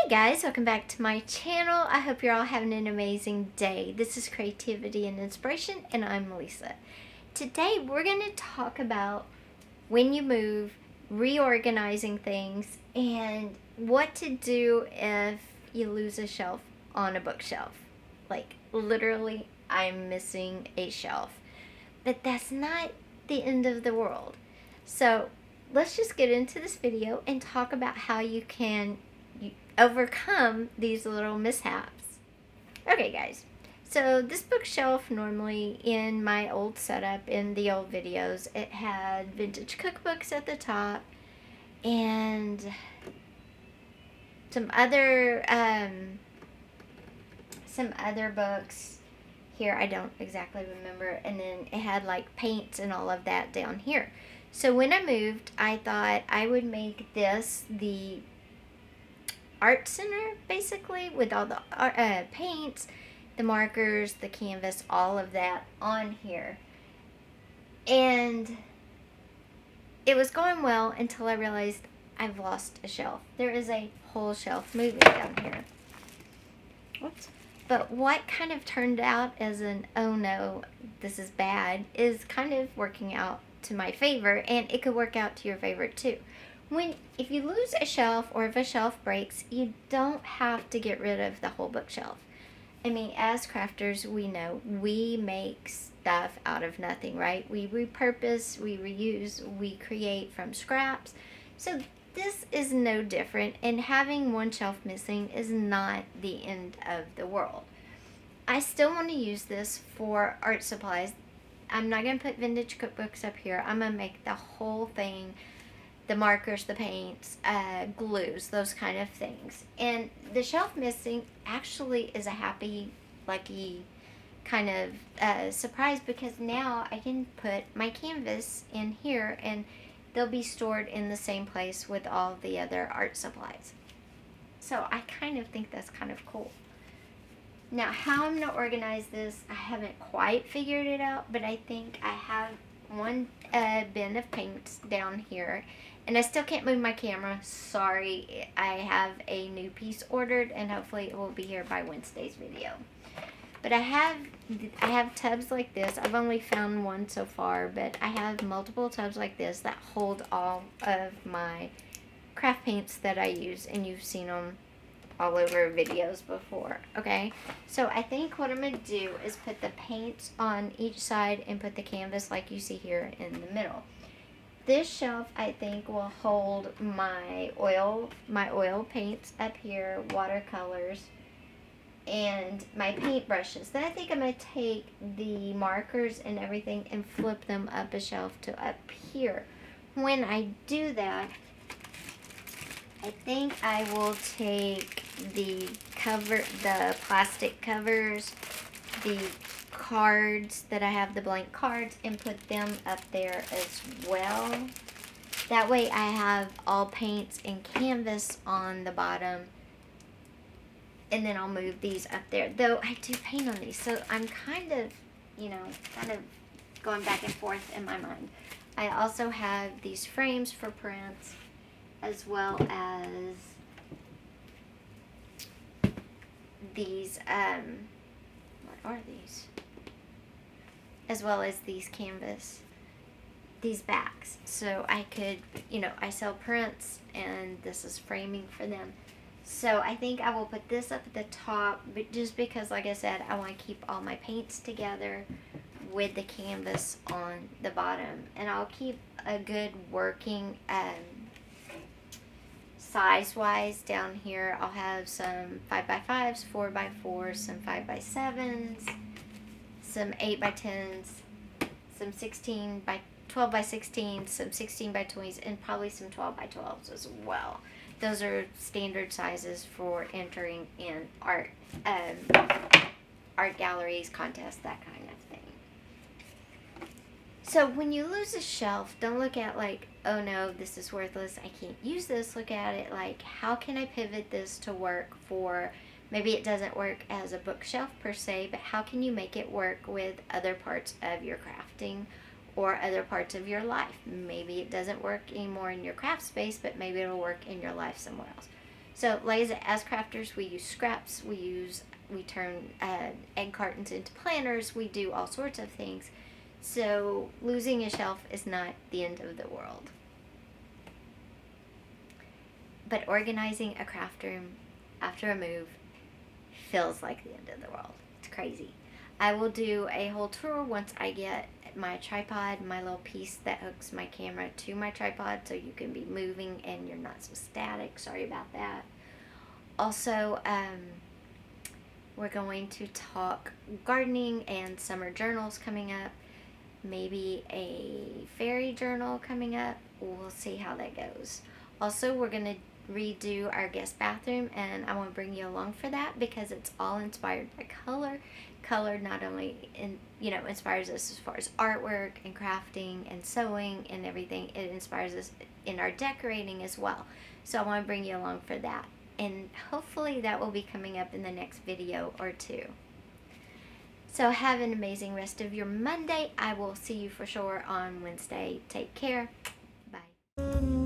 Hey guys, welcome back to my channel. I hope you're all having an amazing day. This is Creativity and Inspiration, and I'm Melissa. Today we're going to talk about when you move, reorganizing things, and what to do if you lose a shelf on a bookshelf. Like, literally, I'm missing a shelf. But that's not the end of the world. So let's just get into this video and talk about how you can overcome these little mishaps. Okay guys, so this bookshelf, normally in my old setup, in the old videos, it had vintage cookbooks at the top and some other books here. I don't exactly remember. And then it had like paints and all of that down here. So when I moved, I thought I would make this the art center, basically, with all the paints, the markers, the canvas, all of that on here. And it was going well until I realized I've lost a shelf. There is a whole shelf moving down here. Whoops. But what kind of turned out as an oh no, this is bad, is kind of working out to my favor, and it could work out to your favor too. If you lose a shelf, or if a shelf breaks, you don't have to get rid of the whole bookshelf. I mean, as crafters, we know we make stuff out of nothing, right? We repurpose, we reuse, we create from scraps. So this is no different, and having one shelf missing is not the end of the world. I still want to use this for art supplies. I'm not going to put vintage cookbooks up here. I'm going to make the whole thing, the markers, the paints, glues, those kind of things. And the shelf missing actually is a happy, lucky kind of surprise, because now I can put my canvas in here and they'll be stored in the same place with all the other art supplies. So I kind of think that's kind of cool. Now, how I'm going to organize this, I haven't quite figured it out, but I think I have one bin of paints down here. And I still can't move my camera. Sorry, I have a new piece ordered, and hopefully it will be here by Wednesday's video. But I have tubs like this. I've only found one so far, but I have multiple tubs like this that hold all of my craft paints that I use, and you've seen them all over videos before, okay? So I think what I'm going to do is put the paints on each side and put the canvas like you see here in the middle. This shelf, I think, will hold my oil paints up here, watercolors, and my paint brushes. Then I think I'm going to take the markers and everything and flip them up a shelf to up here. When I do that, I think I will take the plastic covers, the cards that I have, the blank cards, and put them up there as well. That way I have all paints and canvas on the bottom, and then I'll move these up there. Though I do paint on these, so I'm kind of going back and forth in my mind. I also have these frames for prints, as well as these, what are these? As well as these canvas, these backs. So I could, I sell prints, and this is framing for them. So I think I will put this up at the top, but just because, like I said, I want to keep all my paints together with the canvas on the bottom. And I'll keep a good working, size-wise down here. I'll have some 5x5s, 4x4s, some 5x7s, some 8x10s, some 12x16s, some 16x20s, and probably some 12x12s as well. Those are standard sizes for entering in art galleries, contests, that kind of thing. So when you lose a shelf, don't look at like, oh no, this is worthless, I can't use this. Look at it like, how can I pivot this to work for, maybe it doesn't work as a bookshelf per se, but how can you make it work with other parts of your crafting or other parts of your life? Maybe it doesn't work anymore in your craft space, but maybe it'll work in your life somewhere else. So as crafters, we use scraps, we turn egg cartons into planners, we do all sorts of things. So losing a shelf is not the end of the world. But organizing a craft room after a move feels like the end of the world. It's crazy. I will do a whole tour once I get my tripod, my little piece that hooks my camera to my tripod so you can be moving and you're not so static. Sorry about that. Also, we're going to talk gardening and summer journals coming up. Maybe a fairy journal coming up. We'll see how that goes. Also, we're going to redo our guest bathroom, and I want to bring you along for that because it's all inspired by color. Color not only inspires us as far as artwork and crafting and sewing and everything, it inspires us in our decorating as well. So I want to bring you along for that, and hopefully that will be coming up in the next video or two. So have an amazing rest of your Monday. I will see you for sure on Wednesday. Take care. Bye.